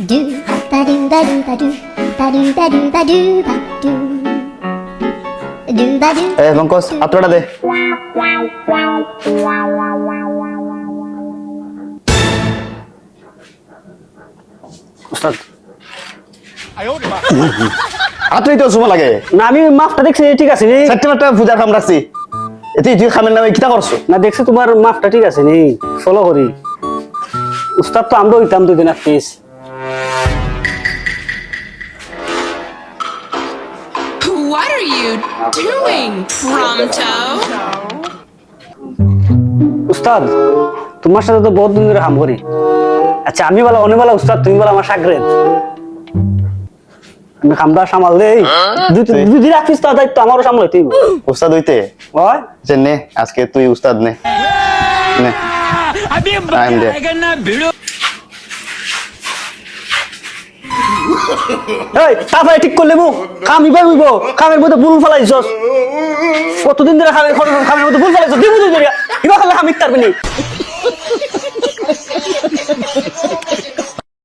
do ba do ba do ba do ba do ba do ba do ba do ba do. Pankaj আত্মটা দে। উস্তাদ আত্মই তো সময় লাগে না আমি মাপটা দেখছি ঠিক আছে নি সেপ্টেম্বরটা পূজার কাম রাখছি এতে তুই খামের নামে কিটা করছো না দেখছি তোমার মাপটা ঠিক আছে নি ফলো করি উস্তাদ তো আমরা হইতাম দুদিন আর please What are you doing, Prompto? উস্তাদ তোমার সাথে তো বহুত দিন ধরে কাম করি আচ্ছা আমি বলা অনেক বলা উস্তাদ তুমি বলা আমার সাগরেদ আমি খামটা সামাল দেই দুদিন রাখিস তো দায়িত্ব আমারও সামলাইতেই উস্তাদ হইতে হয় যে নে আজকে তুই উস্তাদ নে নে টাইম দে এই তারপরে ঠিক করলে মু খামি পাইব খামের মধ্যে বুল ফেলাইছস কতদিন ধরে খামের মধ্যে বুল ফেলাইছস দিবু তুই ধরিয়া কিবা খালে খামিক তারবি নি